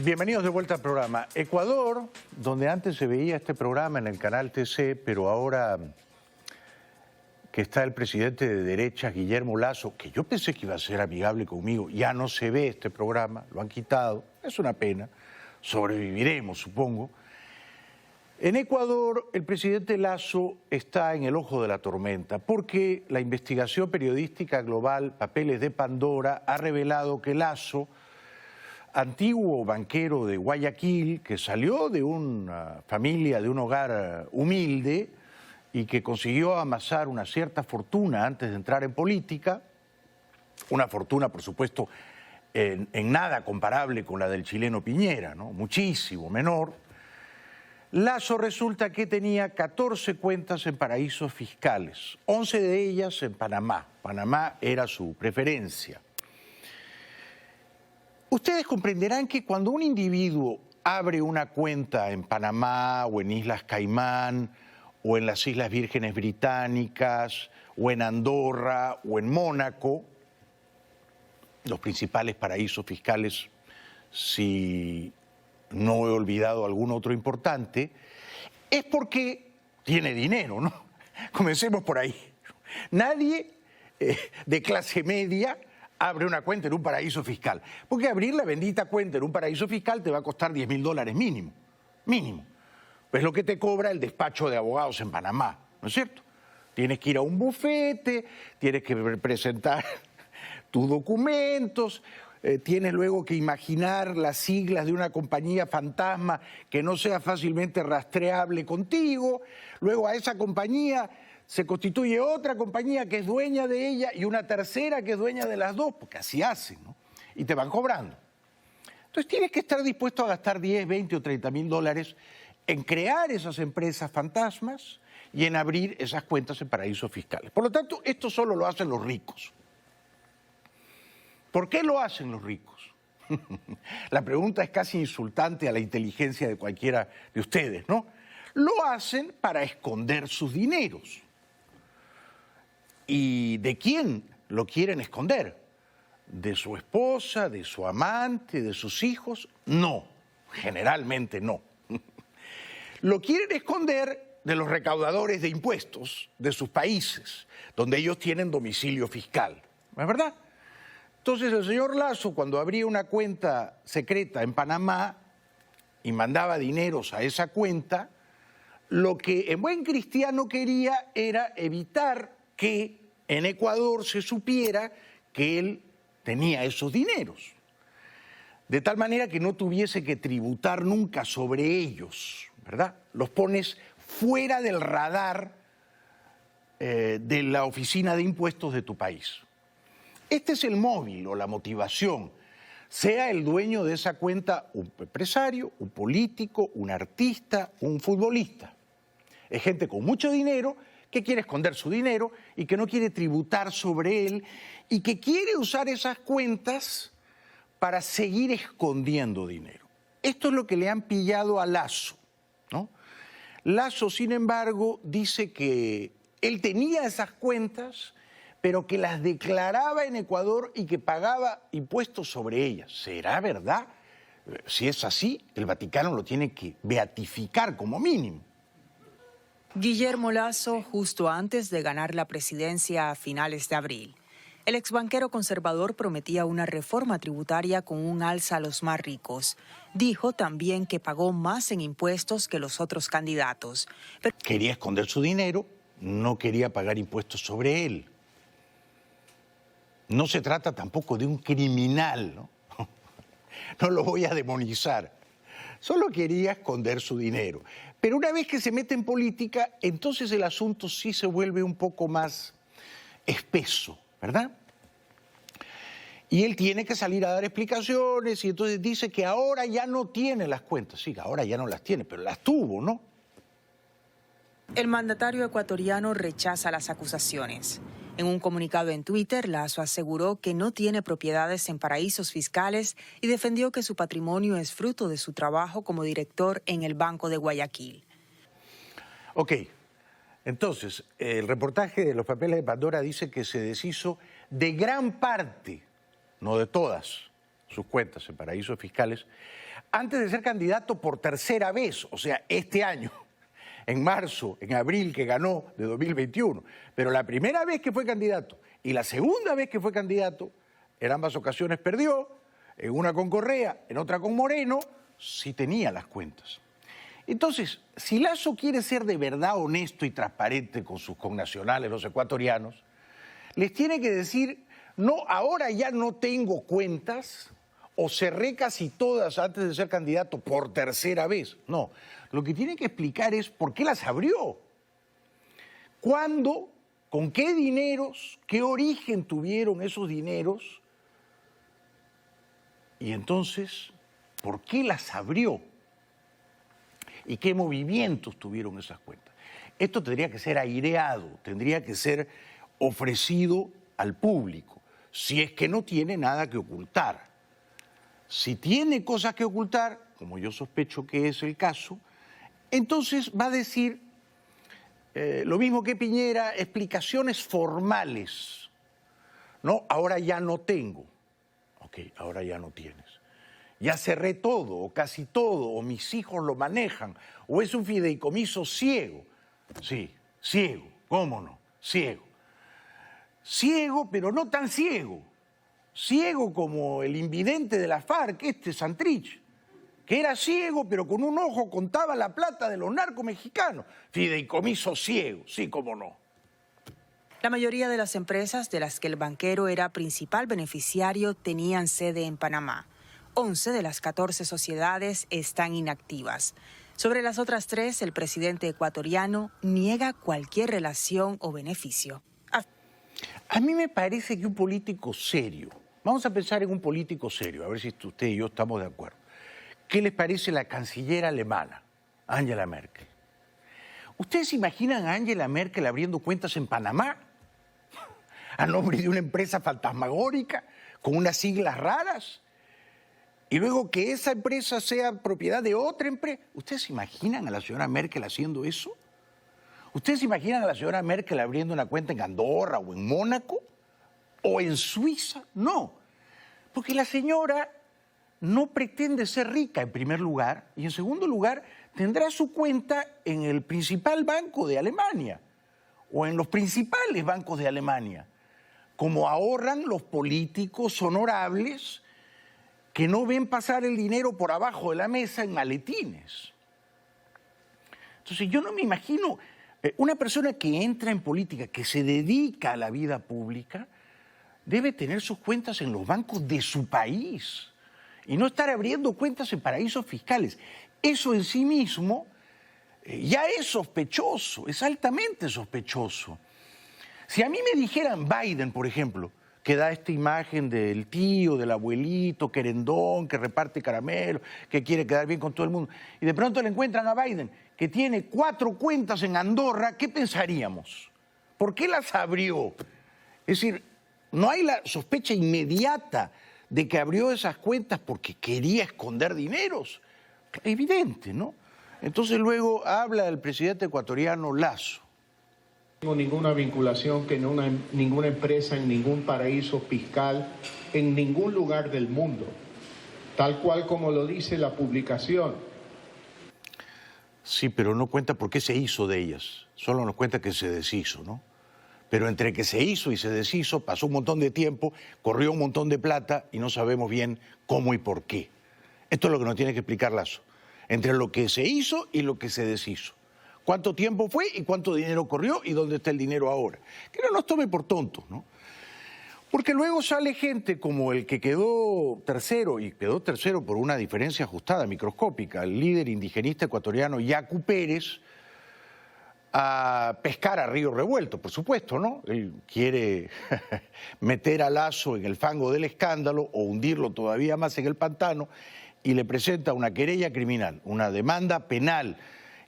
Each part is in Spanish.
Bienvenidos de vuelta al programa. Ecuador, donde antes se veía este programa en el canal TC, pero ahora que está el presidente de derechas, Guillermo Lasso, que yo pensé que iba a ser amigable conmigo, ya no se ve este programa, lo han quitado, es una pena, sobreviviremos, supongo. En Ecuador, el presidente Lasso está en el ojo de la tormenta, porque la investigación periodística global Papeles de Pandora ha revelado que Lasso, antiguo banquero de Guayaquil, que salió de una familia, de un hogar humilde y que consiguió amasar una cierta fortuna antes de entrar en política, una fortuna, por supuesto, en nada comparable con la del chileno Piñera, ¿no? Muchísimo menor. Lasso resulta que tenía 14 cuentas en paraísos fiscales, 11 de ellas en Panamá. Panamá era su preferencia. Ustedes comprenderán que cuando un individuo abre una cuenta en Panamá o en Islas Caimán o en las Islas Vírgenes Británicas o en Andorra o en Mónaco, los principales paraísos fiscales, si no he olvidado algún otro importante, es porque tiene dinero, ¿no? Comencemos por ahí. Nadie de clase media abre una cuenta en un paraíso fiscal, porque abrir la bendita cuenta en un paraíso fiscal te va a costar $10.000 mínimo, mínimo. Es lo que te cobra el despacho de abogados en Panamá, ¿no es cierto? Tienes que ir a un bufete, tienes que presentar tus documentos, tienes luego que imaginar las siglas de una compañía fantasma que no sea fácilmente rastreable contigo, luego a esa compañía se constituye otra compañía que es dueña de ella y una tercera que es dueña de las dos, porque así hacen, ¿no? Y te van cobrando. Entonces tienes que estar dispuesto a gastar 10, 20 o 30.000 dólares en crear esas empresas fantasmas y en abrir esas cuentas en paraísos fiscales. Por lo tanto, esto solo lo hacen los ricos. ¿Por qué lo hacen los ricos? La pregunta es casi insultante a la inteligencia de cualquiera de ustedes, ¿no? Lo hacen para esconder sus dineros. ¿Y de quién lo quieren esconder? ¿De su esposa, de su amante, de sus hijos? No, generalmente no. Lo quieren esconder de los recaudadores de impuestos de sus países, donde ellos tienen domicilio fiscal, ¿no es verdad? Entonces el señor Lasso, cuando abría una cuenta secreta en Panamá y mandaba dineros a esa cuenta, lo que en buen cristiano quería era evitar que en Ecuador se supiera que él tenía esos dineros, de tal manera que no tuviese que tributar nunca sobre ellos, ¿verdad? Los pones fuera del radar de la oficina de impuestos de tu país. Este es el móvil o la motivación, sea el dueño de esa cuenta un empresario, un político, un artista, un futbolista. Es gente con mucho dinero que quiere esconder su dinero y que no quiere tributar sobre él y que quiere usar esas cuentas para seguir escondiendo dinero. Esto es lo que le han pillado a Lasso, ¿no? Lasso, sin embargo, dice que él tenía esas cuentas, pero que las declaraba en Ecuador y que pagaba impuestos sobre ellas. ¿Será verdad? Si es así, el Vaticano lo tiene que beatificar como mínimo. Guillermo Lasso, justo antes de ganar la presidencia a finales de abril. El exbanquero conservador prometía una reforma tributaria con un alza a los más ricos. Dijo también que pagó más en impuestos que los otros candidatos. Quería esconder su dinero, no quería pagar impuestos sobre él. No se trata tampoco de un criminal, ¿no? No lo voy a demonizar. Solo quería esconder su dinero. Pero una vez que se mete en política, entonces el asunto sí se vuelve un poco más espeso, ¿verdad? Y él tiene que salir a dar explicaciones y entonces dice que ahora ya no tiene las cuentas. Sí, ahora ya no las tiene, pero las tuvo, ¿no? El mandatario ecuatoriano rechaza las acusaciones. En un comunicado en Twitter, Lasso aseguró que no tiene propiedades en paraísos fiscales y defendió que su patrimonio es fruto de su trabajo como director en el Banco de Guayaquil. Ok, entonces, el reportaje de los Papeles de Pandora dice que se deshizo de gran parte, no de todas, sus cuentas en paraísos fiscales, antes de ser candidato por tercera vez, o sea, este año, en marzo, en abril, que ganó de 2021. Pero la primera vez que fue candidato y la segunda vez que fue candidato, en ambas ocasiones perdió, en una con Correa, en otra con Moreno, sí tenía las cuentas. Entonces, si Lasso quiere ser de verdad honesto y transparente con sus connacionales, los ecuatorianos, les tiene que decir, no, ahora ya no tengo cuentas, o cerré casi todas antes de ser candidato por tercera vez. No, lo que tiene que explicar es por qué las abrió. ¿Cuándo? ¿Con qué dineros? ¿Qué origen tuvieron esos dineros? Y entonces, ¿por qué las abrió? ¿Y qué movimientos tuvieron esas cuentas? Esto tendría que ser aireado, tendría que ser ofrecido al público, si es que no tiene nada que ocultar. Si tiene cosas que ocultar, como yo sospecho que es el caso, entonces va a decir lo mismo que Piñera, explicaciones formales. No, ahora ya no tengo. Ok, ahora ya no tienes. Ya cerré todo, o casi todo, o mis hijos lo manejan, o es un fideicomiso ciego. Sí, ciego, ¿cómo no? Ciego. Ciego, pero no tan ciego. Ciego como el invidente de la FARC, Santrich, que era ciego, pero con un ojo contaba la plata de los narcos mexicanos. Fideicomiso ciego, sí, cómo no. La mayoría de las empresas de las que el banquero era principal beneficiario tenían sede en Panamá. 11 de las 14 sociedades están inactivas. Sobre las otras 3, el presidente ecuatoriano niega cualquier relación o beneficio. A mí me parece que un político serio, vamos a pensar en un político serio, a ver si usted y yo estamos de acuerdo. ¿Qué les parece la canciller alemana, Angela Merkel? ¿Ustedes se imaginan a Angela Merkel abriendo cuentas en Panamá? A nombre de una empresa fantasmagórica, con unas siglas raras, y luego que esa empresa sea propiedad de otra empresa. ¿Ustedes se imaginan a la señora Merkel haciendo eso? ¿Ustedes se imaginan a la señora Merkel abriendo una cuenta en Andorra o en Mónaco? ¿O en Suiza? No, porque la señora no pretende ser rica en primer lugar y en segundo lugar tendrá su cuenta en el principal banco de Alemania o en los principales bancos de Alemania, como ahorran los políticos honorables que no ven pasar el dinero por abajo de la mesa en maletines. Entonces yo no me imagino una persona que entra en política, que se dedica a la vida pública, debe tener sus cuentas en los bancos de su país y no estar abriendo cuentas en paraísos fiscales. Eso en sí mismo ya es sospechoso, es altamente sospechoso. Si a mí me dijeran Biden, por ejemplo, que da esta imagen del tío, del abuelito, querendón, que reparte caramelo, que quiere quedar bien con todo el mundo, y de pronto le encuentran a Biden que tiene 4 cuentas en Andorra, ¿qué pensaríamos? ¿Por qué las abrió? Es decir, no hay la sospecha inmediata de que abrió esas cuentas porque quería esconder dineros. Evidente, ¿no? Entonces luego habla el presidente ecuatoriano Lasso. No tengo ninguna vinculación que ninguna empresa en ningún paraíso fiscal, en ningún lugar del mundo, tal cual como lo dice la publicación. Sí, pero no cuenta por qué se hizo de ellas, solo nos cuenta que se deshizo, ¿no? Pero entre que se hizo y se deshizo pasó un montón de tiempo, corrió un montón de plata y no sabemos bien cómo y por qué. Esto es lo que nos tiene que explicar Lasso, entre lo que se hizo y lo que se deshizo. ¿Cuánto tiempo fue y cuánto dinero corrió y dónde está el dinero ahora? Que no nos tome por tontos, ¿no? Porque luego sale gente como el que quedó tercero, y quedó tercero por una diferencia ajustada, microscópica, el líder indigenista ecuatoriano Yacu Pérez, a pescar a río revuelto, por supuesto, ¿no? Él quiere meter a Lasso en el fango del escándalo o hundirlo todavía más en el pantano y le presenta una querella criminal, una demanda penal,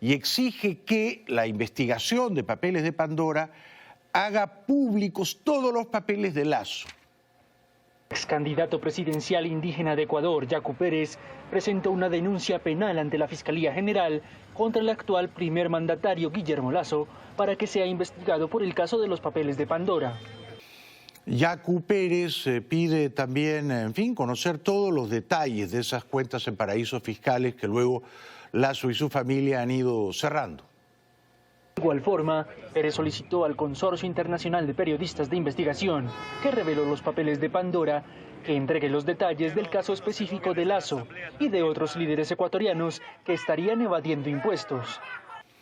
y exige que la investigación de papeles de Pandora haga públicos todos los papeles de Lasso. Ex candidato presidencial indígena de Ecuador, Yacu Pérez, presentó una denuncia penal ante la Fiscalía General contra el actual primer mandatario Guillermo Lasso para que sea investigado por el caso de los papeles de Pandora. Yacu Pérez pide también, en fin, conocer todos los detalles de esas cuentas en paraísos fiscales que luego Lasso y su familia han ido cerrando. De igual forma, Pérez solicitó al Consorcio Internacional de Periodistas de Investigación, que reveló los papeles de Pandora, que entregue los detalles del caso específico de Lasso y de otros líderes ecuatorianos que estarían evadiendo impuestos.